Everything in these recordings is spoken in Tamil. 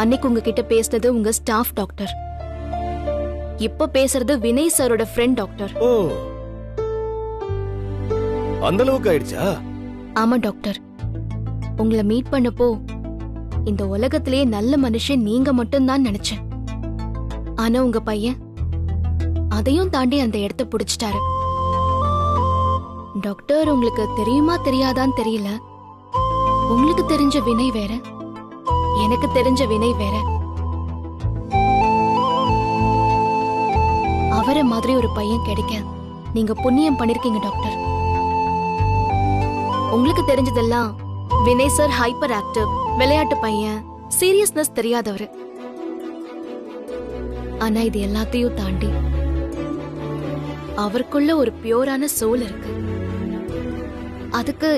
அன்னைக்கு உங்ககிட்ட பேசுனது உங்க ஸ்டாஃப் டாக்டர். இப்ப பேசுறது வினய் சாரோட ஃப்ரெண்ட் டாக்டர். ஓ, அந்த அளவுக்கு ஆயிடுச்சா? ஆமா டாக்டர், உங்களை மீட் பண்ணப்போ இந்த உலகத்திலேயே நல்ல மனுஷன் நீங்க மட்டும்தான் நினைச்சேன். ஆனா உங்க பையன் அதையும் தாண்டி அந்த இடத்த புடிச்சிட்டாரு. டாக்டர், உங்களுக்கு தெரியுமா தெரியாதான்னு தெரியல, உங்களுக்கு தெரிஞ்ச வினய் வேற, எனக்கு தெரிஞ்ச வினய் வேற. அவரை மாதிரி ஒரு பையன் கிடைக்க நீங்க புண்ணியம் பண்ணிருக்கீங்க டாக்டர். உங்களுக்கு தெரிஞ்சதெல்லாம் வினய் சார் ஹைப்பர் ஆக்டிவ், விளையாட்டு பையன், சீரியஸ்னஸ் தெரியாதவரு. ஆனா இது எல்லாத்தையும் தாண்டி அவருக்குள்ள ஒரு பியூரான சோல் இருக்கு. அதுக்கு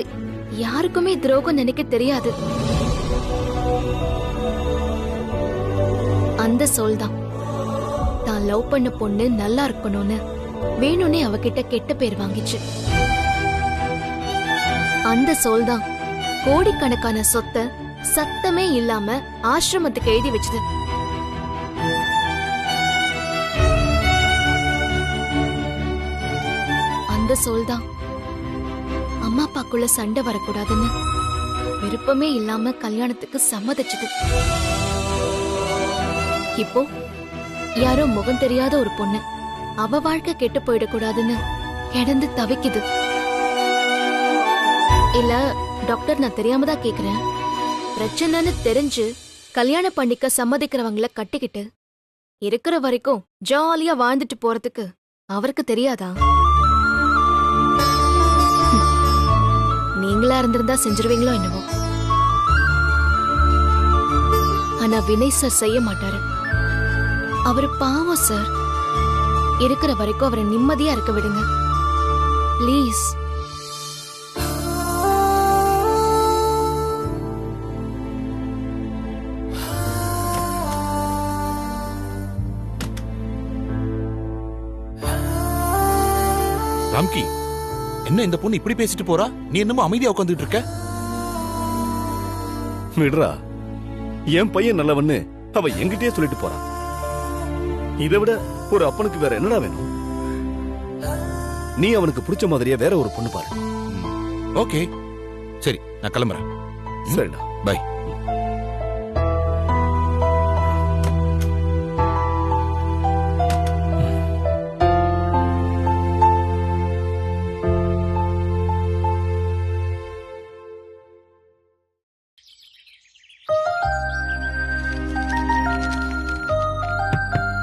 யாருக்குமே துரோகம் நினைக்க தெரியாது. அந்த சோல் தான் தான் லவ் பண்ண பொண்ணு நல்லா இருக்கணும்னு வேணும்னே அவகிட்ட கெட்ட பேர் வாங்கிச்சு. அந்த சோல் தான் கோடிக்கணக்கான சொத்தை சத்தமே இல்லாம ஆசிரமத்துக்கு எழுதி வச்சது. அந்த சோல் தான் அம்மா அப்பாக்குள்ள சண்டை வரக்கூடாதுன்னு விருப்பமே இல்லாம கல்யாணத்துக்கு சம்மதிச்சது. இப்போ யாரோ முகம் தெரியாத ஒரு பொண்ணு அவ வாழ்க்கை கெட்டு போயிடக்கூடாதுன்னு கிடந்து தவிக்குது. இல்ல டாக்டர், நான் தெரியாம தான் கேக்குறேன். பிரச்சனைன்னு தெரிஞ்சு கல்யாணம் பண்ணிக்க சம்மதிக்கிறவங்கள கட்டிக்கிட்டு இருக்கிற வரைக்கும் ஜாலியா வாழ்ந்துட்டு போறதுக்கு அவருக்கு தெரியாதா? நீங்களா இருந்திருந்தா செஞ்சிருவீங்களோ என்னவோ. ஆனா வினய் சார் செய்ய மாட்டாரு. அவரு பாவம் சார். இருக்கிற வரைக்கும் அவரை நிம்மதியா இருக்க விடுங்க ப்ளீஸ். ராம்கி, என்ன இந்த பொண்ணு இப்படி பேசிட்டு போறா? நீ என்னமோ அமைதியா உட்காந்துட்டு இருக்க. விடுறா, என் பையன் நல்லவன்னு அவ என்கிட்டயே சொல்லிட்டு போறான். இதை விட ஒரு அப்பனுக்கு வேற என்னடா வேணும்? நீ அவனுக்கு பிடிச்ச மாதிரியே வேற ஒரு பொண்ணு பாரு. ஓகே, சரி, நான் கிளம்புறேன். சரிடா, பை.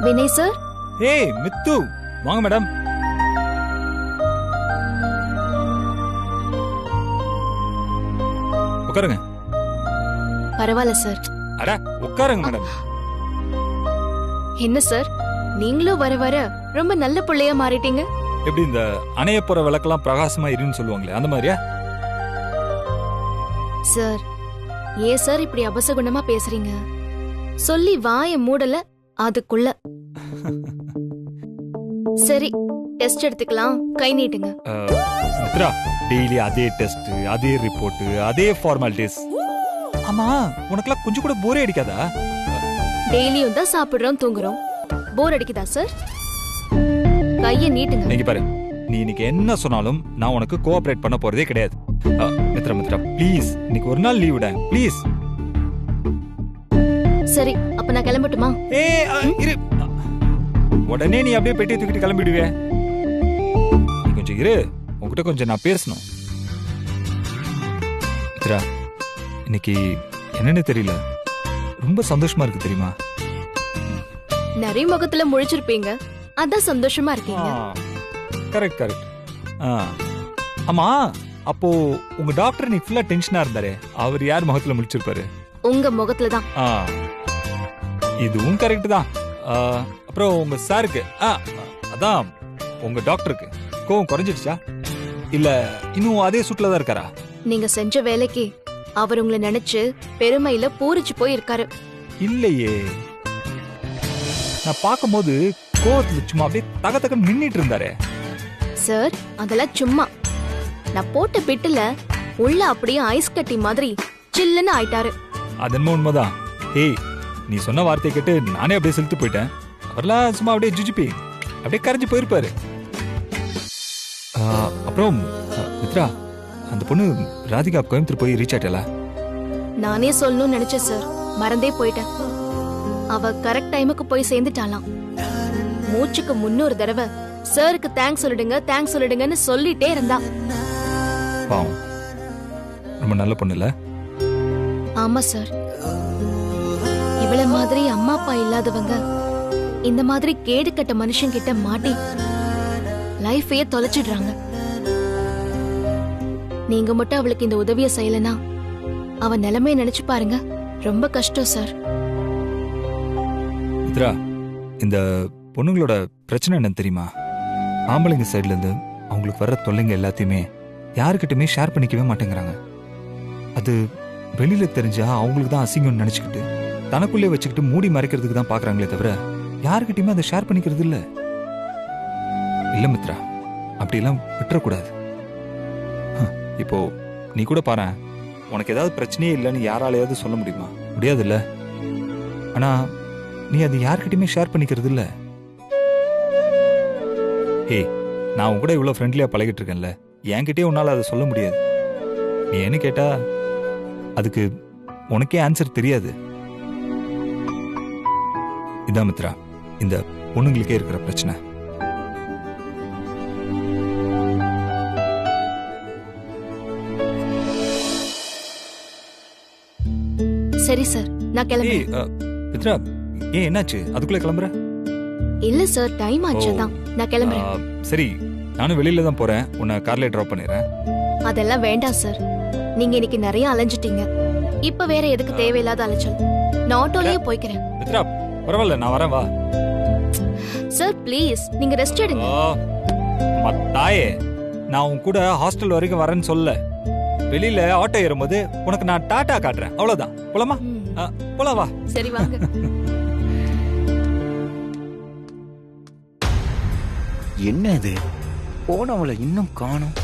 வினய் சார். ஏய் மித்து, வாங்க மேடம். உட்காருங்க. பரவாயில்ல சார். அட உட்காருங்க மேடம். என்ன சார், நீங்களும் வர வர ரொம்ப நல்ல பிள்ளையா மாறிட்டீங்க. எப்படி இந்த அணைய போற விளக்கெல்லாம் பிரகாசமா இருன்னு சொல்லுவாங்களே, அந்த மாதிரியா? சார், ஏன் சார் இப்படி அபசகுணமா பேசுறீங்க? சொல்லி வாய மூடல அதுக்குள்ள. சரி, டெஸ்ட் எடுத்துக்கலாம், கை நீட்டுங்க. மித்ரா, டெய்லி அதே டெஸ்ட், அதே ரிப்போர்ட், அதே ஃபார்மாலிட்டிஸ். ஆமா, உனக்குலாம் கொஞ்சம் கூட போரே அடிக்காதா? டெய்லியும் தான் சாப்பிடுறோம் தூங்குறோம், போர் அடிக்குதா சார்? கைய நீட்டுங்க. நீங்க பாரு, நீ இன்னைக்கு என்ன சொன்னாலும் நான் உனக்கு கோஆபரேட் பண்ண போறதே கிடையாது. மித்ரா மித்ரா ப்ளீஸ், இன்னைக்கு ஒரு நாள் லீவ் விட ப்ளீஸ். சரி, அப்ப நான் கிளம்பட்டுமா? இரு, உடனே நீ அப்படியே பெட்டி தூக்கிட்டு கிளம்பிடுவே. நீ கொஞ்சம் இரு, உன்கிட்ட கொஞ்சம் நான் பேசணும். மித்ரா, இன்னைக்கு என்னன்னு தெரியல, ரொம்ப சந்தோஷமா இருக்கு தெரியுமா? நிறைய முகத்துல முழிச்சிருப்பீங்க, அதான் சந்தோஷமா இருக்கீங்க. Correct correct. ஆமா, அப்போ உங்க டாக்டர் நீ ஃபுல்லா டென்ஷனா இருந்தாரு, அவர் யார் முகத்துல முழிச்சிருப்பாரு? உங்க முகத்துல தான். இதுவும் கரெக்ட் தான். அப்புறம் உங்க சாருக்கு, அதான் உங்க டாக்டருக்கு கோவம் குறைஞ்சிடுச்சா, இல்ல இன்னும் அதே சூட்ல தான் இருக்காரா? நீங்க செஞ்ச வேலைக்கு அவர் உங்களை நினைச்சு பெருமையில பூரிச்சு போய் இருக்காரு. இல்லையே, நான் பார்க்கும்போது கோவத்துல சும்மா அப்படியே தக தகன்னு நின்னுட்டு இருந்தாரு. சார், அதெல்லாம் சும்மா. நான் போட்ட பிட்டுல உள்ள அப்படியே ஐஸ் கட்டி மாதிரி சில்லுன்னு ஆயிட்டாரு. அது என்ன உண்மைதான். ஏய், நீ சொன்ன வார்த்தையை கேட்டு நானே அப்படியே செலுத்து போயிட்டேன். அவர்லாம் சும்மா அப்படியே ஜுஜிப்பி அப்படியே கரைஞ்சு போயிருப்பாரு. அப்புறம் மித்ரா, அந்த பொண்ணு ராதிகா கோயம்புத்தூர் போய் ரீச் ஆயிட்டல? நானே சொல்லணும்னு நினைச்சேன் சார், மறந்தே போயிட்டேன். அவ கரெக்ட் டைமுக்கு போய் சேர்ந்துட்டாளாம். மூச்சுக்கு 300 தடவை சாருக்கு தேங்க்ஸ் சொல்லிடுங்கன்னு சொல்லிட்டே இருந்தா. பாவம், ரொம்ப நல்ல பொண்ணு இல்ல? ஆமா சார். இவள மாதிரி அம்மா அப்பா இல்லாதவங்க இந்த மாதிரி கேடு கட்ட மனுஷன் கிட்ட மாட்டி லைஃபையே தொலைச்சிடுறாங்க. நீங்க மட்டும் அவளுக்கு இந்த உதவியை செய்யலனா அவ நிலைமையை நினைச்சு பாருங்க, ரொம்ப கஷ்டம் சார். மித்ரா, இந்த பொண்ணுங்களோட பிரச்சனை என்னன்னு தெரியுமா? ஆம்பளைங்க சைட்ல இருந்து அவங்களுக்கு வர்ற தொல்லைங்க எல்லாத்தையுமே யாருக்கிட்டுமே ஷேர் பண்ணிக்கவே மாட்டேங்கிறாங்க. அது வெளியில தெரிஞ்சா அவங்களுக்கு தான் அசிங்கம்னு நினைச்சுக்கிட்டு தனக்குள்ளே வச்சுக்கிட்டு மூடி மறைக்கிறதுக்கு தான் பாக்குறாங்களே தவிர யாருக்கிட்டையுமே அதை ஷேர் பண்ணிக்கிறது இல்ல. இல்ல மித்ரா, அப்படியெல்லாம் விட்டுறக்கூடாது. இப்போ நீ கூட பாரு, உனக்கு ஏதாவது பிரச்சனையே இல்லைன்னு யாராலையாவது சொல்ல முடியுமா? முடியாது இல்ல. ஆனா நீ அது யார்கிட்டயுமே ஷேர் பண்ணிக்கிறது இல்ல. ஏய், நான் உன் கூட இவ்வளவு ஃப்ரெண்ட்லியா பழகிட்டு இருக்கேன்ல, என்கிட்டயே உன்னால அதை சொல்ல முடியாது. நீ என்ன கேட்டா அதுக்கு உனக்கே ஆன்சர் தெரியாது. இதான் மித்ரா இந்த பொண்ணுங்களுக்கே இருக்கிற பிரச்சனை. சரி சார், நான் கிளம்புறேன். மித்ரா, ஏன் என்னாச்சு? அதுக்குள்ள கிளம்புற? இல்ல சார், டைம் ஆச்சுதான், நான் கிளம்புறேன். சரி, நானும் வெளியில தான் போறேன், உன்னை கார்ல டிராப் பண்ணிடுறேன். அதெல்லாம் வேண்டாம் சார், நீங்க இன்னைக்கு நிறைய அலைஞ்சிட்டீங்க. இப்ப வேற எதுக்கு தேவையில்லாத அலைச்சல்? நான் ஆட்டோலயே போய்க்கிறேன். மித்ரா, பரவாயில்ல, நான் வரேன், வா. சார் ப்ளீஸ், நீங்க ரெஸ்ட் எடுங்க. தாயே, நான் உன் கூட ஹாஸ்டல் வரைக்கும் வரேன்னு சொல்ல, வெளியில ஆட்டோ ஏறும்போது உனக்கு நான் டாடா காட்டுறேன், அவ்வளவுதான். போலாமா? போலாம், வா. சரி வாங்க. என்ன இது, போனவளை இன்னும் காணோம்.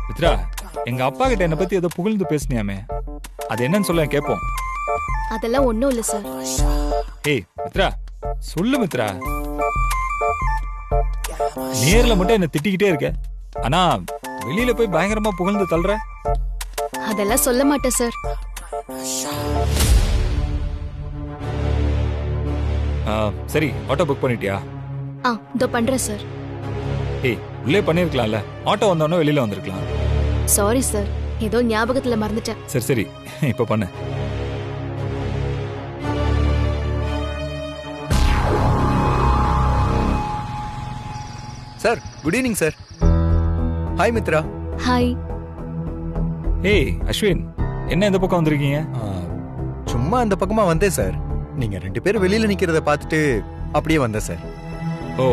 மித்ரா, எங்க அப்பா கிட்ட என்ன பத்தி ஏதோ புகழ்ந்து பேசினியாமே, அது என்னன்னு சொல்ல கேப்போம். அதெல்லாம் ஒண்ணும் இல்ல சார். ஏய் மித்ரா, சொல்லு மித்ரா. நேர்ல மட்டும் என்ன திட்டிக்கிட்டே இருக்க, ஆனா வெளியில போய் பயங்கரமா புகழ்ந்து தள்ளுற. அதெல்லாம் சொல்ல மாட்டேன் சார். சரி, ஆட்டோ புக் பண்ணிட்டியா? இதோ பண்றேன் சார். ஏய், உள்ளே பண்ணிருக்கலாம்ல, ஆட்டோ வந்தோடனே வெளியில வந்திருக்கலாம். சாரி சார், ஏதோ ஞாபகத்துல மறந்துட்டேன். சரி சரி, இப்ப பண்ணு. Sir, good evening sir. Hi Mitra. Hi. ஏய் அஸ்வின், என்ன இந்த பக்கம் வந்திருக்கீங்க? சும்மா அந்த பக்கமா வந்தேன் சார். நீங்க 2 பேரும் வெளியில நிக்கிறத பார்த்துட்டு அப்படியே வந்தேன் சார். ஓ,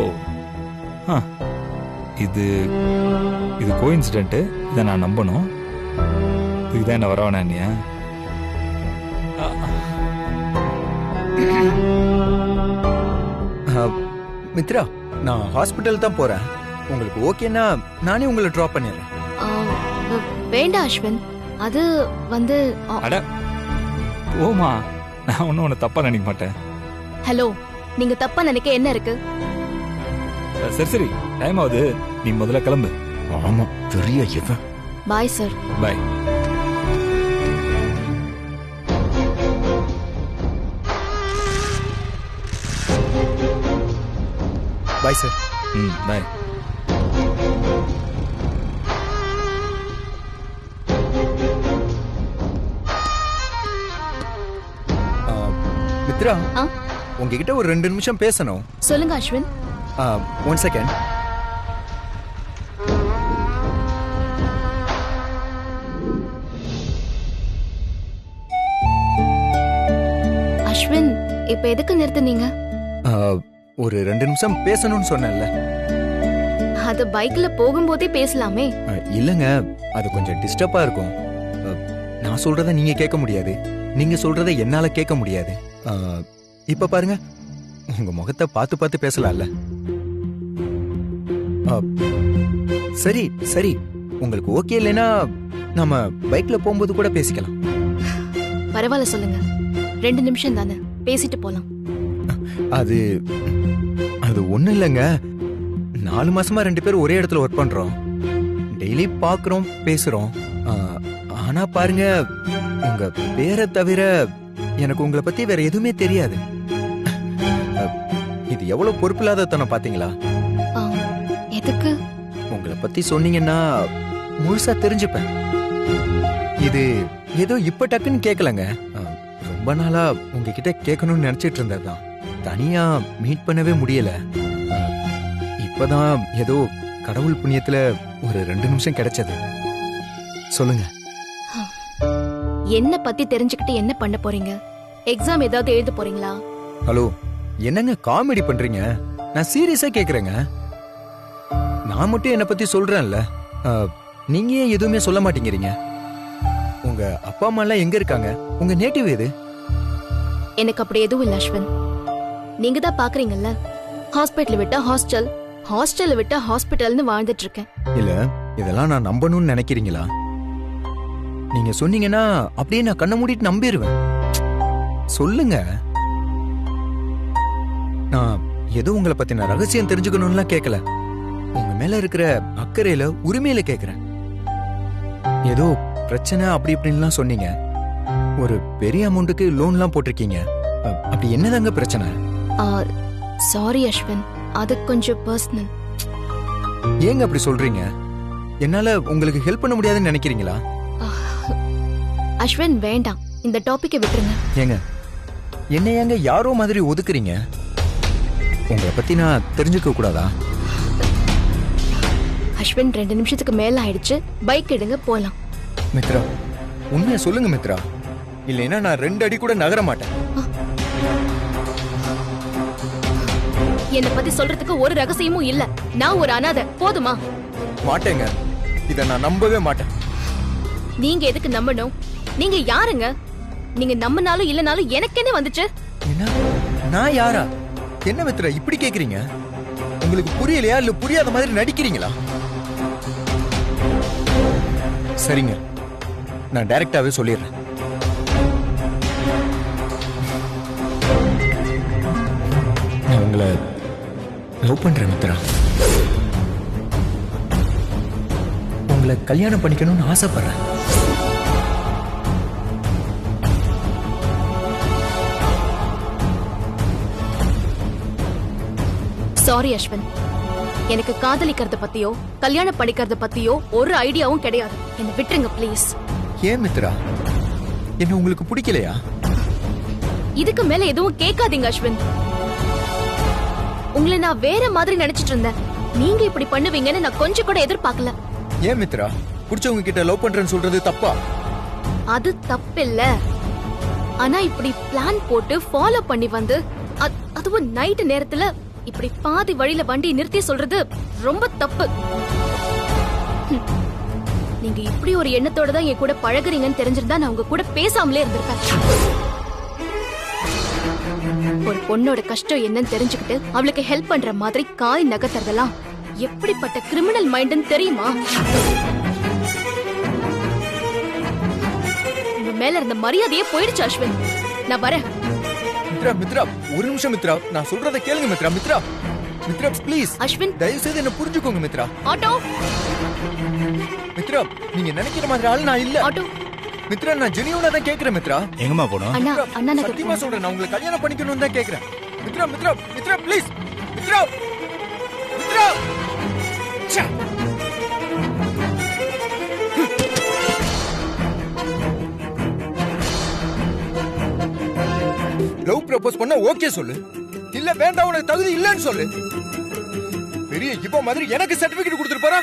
இது இது கோஇன்சிடென்ட். இதை நான் நம்பணும். இதுதான் என்ன வரவானா நீயா? மித்ரா, நான் ஹாஸ்பிட்டல் தான் போறேன். உங்களுக்கு ஓகேனா நானே உங்களை டிராப் பண்ணிடுறேன். வேண்டாம் அஸ்வின், அது வந்து அட ஓமா, நான் ஒன்னும் உன்னை தப்பா நினைக்க மாட்டேன். ஹலோ, நீங்க தப்பா நினைக்க என்ன இருக்கு? சரி சரி, டைம் ஆகுது, நீ முதல்ல கிளம்பு. ஆமா, பெரிய இவன். Bye sir. பாய். Bye sir. பாய். மித்ரா, உங்ககிட்ட ஒரு 2 நிமிஷம் பேசணும். சொல்லுங்க அஸ்வின். 1 செகண்ட். அஸ்வின், இப்ப எதுக்கு நிறுத்துனீங்க? ஒரு 2 நிமிஷம் பேசணும்னு சொன்னேன்ல. அது பைக்ல போகும்போதே பேசலாமே. இல்லங்க, அது கொஞ்சம் டிஸ்டர்பா இருக்கும். நான் சொல்றத நீங்க கேட்க முடியாது. நீங்க சொல்றதை என்னால கேட்க முடியாது. இப்ப பாருங்க, உங்க முகத்தை பார்த்து பார்த்து பேசலாம்ல. ஆ, சரி சரி, உங்களுக்கு ஓகே இல்லைன்னா நம்ம பைக்ல போகும்போது கூட பேசிக்கலாம். பரவாயில்ல சொல்லுங்க, 2 நிமிஷம் தானே, பேசிட்டு போலாம். அது அது ஒண்ணும் இல்லைங்க. 4 மாசமா 2 பேரும் ஒரே இடத்துல ஒர்க் பண்றோம். டெய்லி பாக்குறோம், பேசுறோம். ஆனா பாருங்க, உங்க பேரை தவிர எனக்கு உங்களை பத்தி வேற எதுவுமே தெரியாது. இது எவ்வளவு பொறுப்பில்லாதத்தனம் பாத்தீங்களா? ஆ, எதுக்கு? உங்களை பத்தி சொன்னீங்கன்னா முழுசா தெரிஞ்சுப்பேன். இது ஏதோ இப்ப டக்குன்னு கேட்கலங்க. ரொம்ப நாளா உங்ககிட்ட கேட்கணும்னு நினைச்சிட்டு இருந்ததுதான். தனியா மீட் பண்ணவே முடியல. இப்பதான் ஏதோ கடவுள் புண்ணியத்துல ஒரு 2 நிமிஷம் கிடைச்சது. சொல்லுங்க. என்ன பத்தி தெரிஞ்சுக்கிட்டு என்ன பண்ண போறீங்க? எக்ஸாம் ஏதாவது எழுத போறீங்களா? ஹலோ, என்னங்க காமெடி பண்றீங்க? நான் சீரியஸா கேக்குறேங்க. நான் மட்டும் என்ன பத்தி சொல்றேன்ல, நீங்க ஏன் எதுவுமே சொல்ல மாட்டேங்கிறீங்க? உங்க அப்பா அம்மா எல்லாம் எங்க இருக்காங்க? உங்க நேட்டிவ் எது? எனக்கு அப்படி எதுவும் இல்ல அஸ்வின். நீங்க தான் பாக்குறீங்கல்ல, ஹாஸ்பிட்டல் விட்டா ஹாஸ்டல், ஹாஸ்டல் விட்டா ஹாஸ்பிட்டல்னு வாழ்ந்துட்டு இருக்கேன். இல்ல, இதெல்லாம் நான் நம்பணும்னு நினைக்கிறீங்களா? நீங்க சொன்னீங்கன்னா அப்படியே நான் கண்ணை மூடிட்டு நம்பிடுவேன். சொல்லுங்க. நான் ஏதோ உங்களை பத்தின ரகசியம் தெரிஞ்சுக்கணும்லாம் கேட்கல. உங்க மேல இருக்கிற அக்கறையில, உரிமையில கேக்குறேன். ஏதோ பிரச்சனை அப்படி இப்படின்லாம் சொன்னீங்க. ஒரு பெரிய அமௌண்ட்டுக்கு லோன்லாம் போட்டிருக்கீங்க. அப்படி என்னதாங்க பிரச்சனை? சாரி அஸ்வின், அது கொஞ்சம் பர்சனல். ஏங்க அப்படி சொல்றீங்க? என்னால உங்களுக்கு ஹெல்ப் பண்ண முடியாதுன்னு நினைக்கிறீங்களா? அஸ்வின் வேண்டாம், இந்த டாபிக்கை விட்டுருங்க. ஏங்க, என்ன ஏங்க யாரோ மாதிரி ஒதுக்குறீங்க? உங்களை பத்தி நான் தெரிஞ்சுக்க கூடாதா? அஸ்வின் 2 நிமிஷத்துக்கு மேல ஆயிடுச்சு, பைக் எடுங்க போலாம். மித்ரா, உண்மையை சொல்லுங்க மித்ரா, இல்லைன்னா நான் 2 அடி கூட நகர மாட்டேன். என்ன பத்தி சொல்றதுக்கு ஒரு ரகசியமும் இல்ல. நான் ஒரு அனாதை, போதுமா? மாட்டேங்க, இத நான் நம்பவே மாட்டேன். நீங்க எதுக்கு நம்பணும்? நீங்க யாருங்க? நீங்க நம்பினாலும் இல்லனாலும் எனக்கு என்ன வந்துச்சு? என்ன, நான் யாரா? என்ன மித்ரா இப்படி கேக்குறீங்க? உங்களுக்கு புரியலையா இல்ல புரியாத மாதிரி நடிக்கிறீங்களா? சரிங்க, நான் டைரக்டாவே சொல்லிடுறேன். நான் உங்களை லவ் பண்றேன் மித்ரா. உங்களை கல்யாணம் பண்ணிக்கணும்னு ஆசைப்படுறேன். சாரி அஸ்வின், எனக்கு காதலிக்கிறத பத்தியோ கல்யாணம் பண்ணிக்கிறத பத்தியோ ஒரு ஐடியாவும் கிடையாது. என்ன விட்டுருங்க ப்ளீஸ். ஏன் மித்ரா, என்ன உங்களுக்கு பிடிக்கலையா? இதுக்கு மேல எதுவும் கேட்காதீங்க அஸ்வின். உங்களை நான் வேற மாதிரி நினைச்சிட்டு இருந்தேன். நீங்க இப்படி பண்ணுவீங்கன்னு நான் கொஞ்சம் கூட எதிர்பார்க்கல. ஏன் மித்ரா, பிடிச்சவங்க கிட்ட லவ் பண்றேன்னு சொல்றது தப்பா? அது தப்பில்ல. ஆனா இப்படி பிளான் போட்டு ஃபாலோ பண்ணி வந்து அதுவும் நைட் நேரத்துல இப்படி பாதி வழியில வண்டி நிறுத்தி சொல்றது ரொம்ப தப்பு. நீங்க இப்படி ஒரு எண்ணத்தோட தான் என் கூட பழகுறீங்கன்னு தெரிஞ்சிருந்தா நான் உங்க கூட பேசாமலே இருந்திருப்பேன். ஒரு பொண்ணோட கஷ்டம் என்னன்னு தெரிஞ்சுக்கிட்டு அவளுக்கு ஹெல்ப் பண்ற மாதிரி காய் நகர்த்துறதெல்லாம் எப்படிப்பட்ட கிரிமினல் மைண்ட்னு தெரியுமா? உங்க மேல இருந்த மரியாதையே போயிடுச்சு அஸ்வின். நான் வரேன். மித்ரா, மித்ரா, ஒரு நிமிஷம் மித்ரா, நான் சொல்றத கேளுங்க மித்ரா. மித்ரா, மித்ரா ப்ளீஸ். அஸ்வின், தயவு செய்து என்ன புரிஞ்சுக்கோங்க மித்ரா. ஆட்டோ. மித்ரா, நீங்க நினைக்கிற மாதிரி ஆள் நான் இல்ல. ஆட்டோ. மித்ரா, நான் ஜெனியூனா தான் கேக்குறேன் மித்ரா. எங்கம்மா போனோம்? அண்ணா, அண்ணா நகர் சத்தியமா சொல்றேன், நான் உங்களை கல்யாணம் பண்ணிக்கணும்னு தான் கேக்குறேன். மித்ரா, மித்ரா, மித்ரா ப்ளீஸ். மித்ரா, மித்ரா. ச்சே. லவ் ப்ரப்போஸ் பண்ண ஓகே சொல்லு, இல்ல வேண்டாம் உனக்கு தகுதி இல்லன்னு சொல்லு. பெரிய இவ மாதிரி எனக்கு சர்டிபிகேட் கொடுத்துட்டு போறா.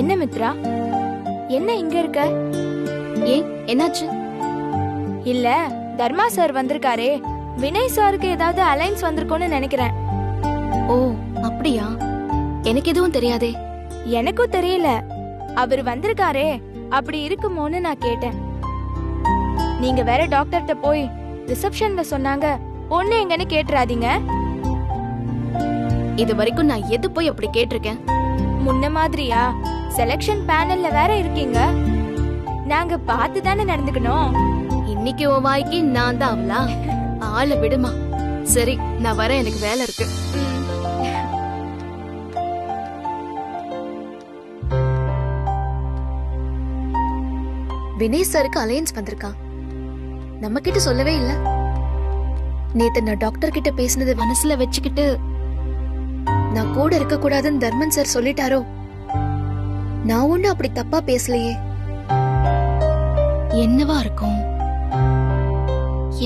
என்ன மித்ரா, என்ன இங்க இருக்க? ஏன் என்னாச்சு? இல்ல, தர்மா சார் வந்திருக்காரே, வினய் சாருக்கு ஏதாவது அலைன்ஸ் வந்திருக்கும்னு நினைக்கிறேன். ஓ அப்படியா? எனக்கு எதுவும் தெரியாதே. எனக்கும் தெரியல. அவர் வந்திருக்காரே, அப்படி இருக்குமோன்னு நான் கேட்டேன். நீங்க வேற டாக்டர்கிட்ட போய் ரிசப்ஷன்ல சொன்னாங்க பொண்ணு எங்கன்னு கேட்டுறாதீங்க. இது வரைக்கும் நான் எது போய் அப்படி கேட்டிருக்கேன்? முன்ன மாதிரியா? செலக்ஷன் பேனல்ல வேற இருக்கீங்க. நாங்க பார்த்து தானே நடந்துக்கணும். இன்னைக்கு உன் வாய்க்கு நான் தான் அவளா? ஆளை விடுமா. சரி நான் வரேன், எனக்கு வேலை இருக்கு. வினய் சாருக்கு அலையன்ஸ் வந்திருக்கான். நம்ம கிட்ட சொல்லவே இல்ல. நேத்து நான் டாக்டர் கிட்ட பேசினது மனசுல வச்சுக்கிட்டு நான் கூட இருக்க கூடாதுன்னு தர்மன் சார் சொல்லிட்டாரோ? நான் ஒண்ணு அப்படி தப்பா பேசலையே. என்னவா இருக்கும்?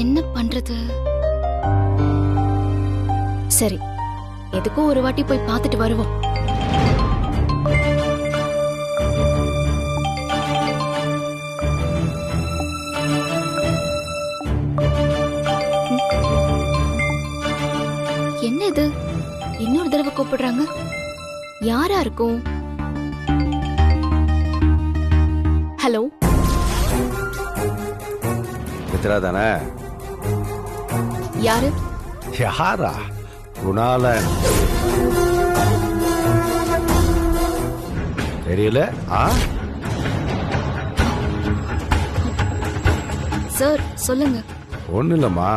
என்ன பண்றது? சரி, எதுக்கும் ஒரு வாட்டி போய் பார்த்துட்டு வருவோம். என்ன இது? இன்னொரு தடவை கூப்பிடுறாங்க. யாரா இருக்கும்? ஹலோ, மித்ரா தானே? யாரு? யாரா? குணாலன். தெரியல? சார் சொல்லுங்க. ஒன்றும் இல்லைம்மா,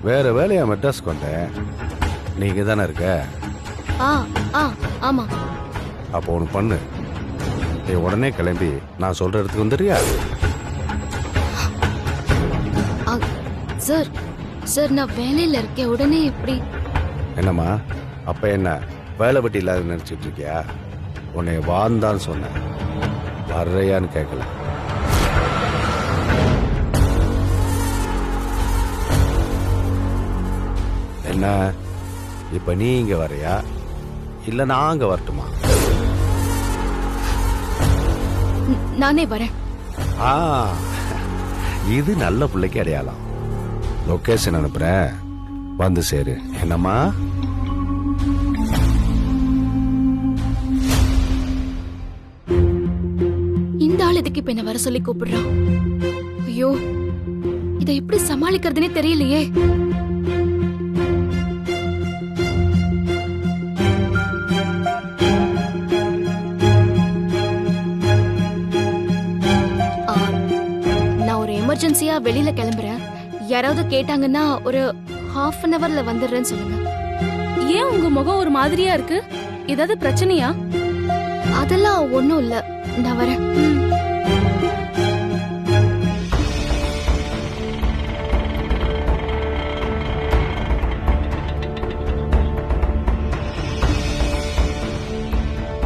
வேற வேலையா மெட்ராஸ்க்கு வந்தேன். நீங்க தானே இருக்க? ஆமா. அப்போ ஒன்று பண்ணு, நீ உடனே கிளம்பி நான் சொல்ற இடத்துக்கு வந்துடுறியா? சார் சார் நான் வேலையில இருக்கேன், உடனே எப்படி? என்னம்மா, அப்ப என்ன வேலை வெட்டி இல்லாத நினைச்சிட்டு இருக்கியா? உன்னை வாழ்ந்தான்னு சொன்னேன், வர்றையான்னு கேட்கல. என்ன இப்ப நீ இங்க வரையா இல்ல நான் அங்க வரட்டுமா? நானே வரேன். இது நல்ல பிள்ளைக்கு அடையாளம். லொகேஷன் அனுப்புறேன், வந்து சேரு. என்னம்மா? இந்த ஆள் இதுக்கு இப்ப என்ன வர சொல்லி கூப்பிடுறான்? ஐயோ, இதை எப்படி சமாளிக்கிறதுனே தெரியலையே. எமர்ஜென்சியா வெளியில கிளம்புறேன். யாராவது கேட்டாங்கன்னா ஒரு ½ an hourல வந்துடுறேன்னு சொல்லுங்க. ஏன் உங்க முகம் ஒரு மாதிரியா இருக்கு? ஏதாவது பிரச்சனையா? அதெல்லாம் ஒண்ணும் இல்ல, நான் வரேன்.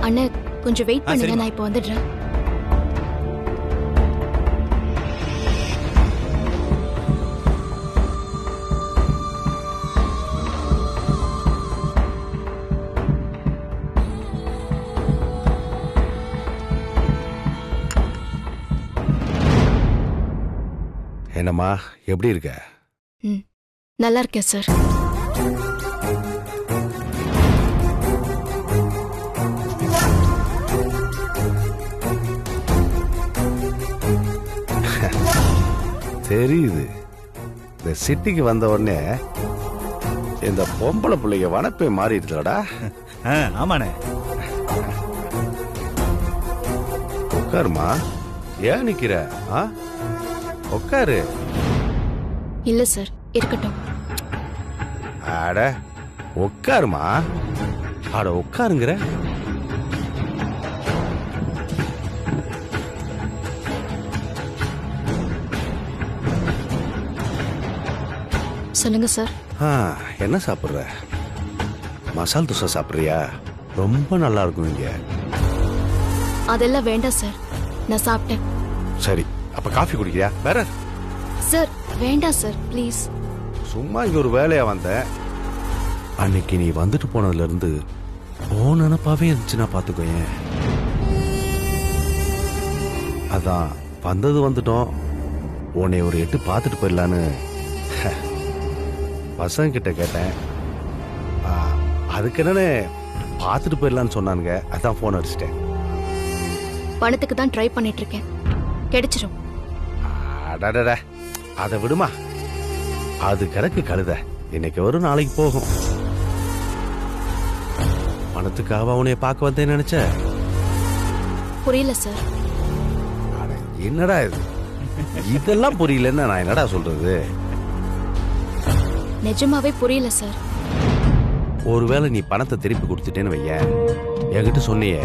அண்ணா கொஞ்சம் வெயிட் பண்ணுங்க, நான் இப்ப வந்துடுறேன். என்னம்மா, எப்படி இருக்க? நல்லா இருக்கேன் சார். தெரியுது, இந்த சிட்டிக்கு வந்த உடனே இந்த பொம்பளை பிள்ளைங்க வனப்பே மாறிடுதலடா. ஆமாண்ணே. உட்காருமா, ஏன் நிக்கிற? உட்காரு. இல்ல சார், இருக்கட்டும். அட உட்காருமா. அட உட்காருங்கிற. சொல்லுங்க சார். என்ன சாப்பிடுற? மசால் தோசை சாப்பிடுறியா? ரொம்ப நல்லா இருக்கும் இங்க. அதெல்லாம் வேண்டாம் சார், நான் சாப்பிட்டேன். சரி, அப்ப காஃபி குடிக்கிறியா? வேற சார் வேண்டாம் சார், ப்ளீஸ். சும்மா இங்க ஒரு வேலையா வந்தேன். அன்னைக்கு நீ வந்துட்டு போனதுல இருந்து ஓ நினப்பாவே இருந்துச்சுன்னா பாத்துக்கோயேன். அதான் வந்துட்டோம், உன்னை ஒரு எட்டு பார்த்துட்டு போயிடலான்னு. பசங்க கிட்ட கேட்டேன். அதுக்கு என்னன்னு பார்த்துட்டு போயிடலான்னு சொன்னானுங்க. அதான் ஃபோன் அடிச்சிட்டேன். பணத்துக்கு தான் ட்ரை பண்ணிட்டு இருக்கேன். கிடைச்சிரும். அடடட, அதை விடுமா, அது கிடக்கு கழுத. இன்னைக்கு வரும், நாளைக்கு போகும். பணத்துக்காக உன்னைய பார்க்க வந்தேன் நினைச்ச? புரியல சார். என்னடா இது, இதெல்லாம் புரியலன்னு நான் என்னடா சொல்றது? நிஜமாவே புரியல சார். ஒருவேளை நீ பணத்தை திருப்பி கொடுத்துட்டேன்னு வையேன், என்கிட்ட சொன்னியே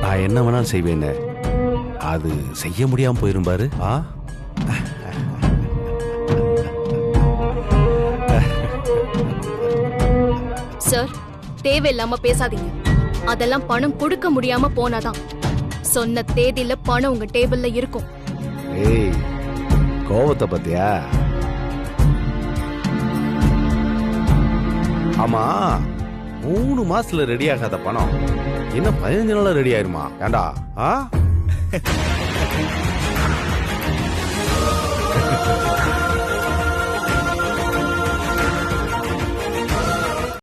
நான் என்ன வேணாலும் செய்வேன்னு, அது செய்ய முடியாம போயிரும் பாரு. சார், தேவையில்லாம பேசாதீங்க. அதெல்லாம் பணம் கொடுக்க முடியாம போனாதான். சொன்ன தேதியில பணம் உங்க டேபிள்ல இருக்கும். ஏய், கோவத்தை பத்தியா? ஆமா, 3 மாசத்துல ரெடி ஆகாத பணம் இன்னும் 15 நாள்ல ரெடி ஆயிருமா? ஏண்டா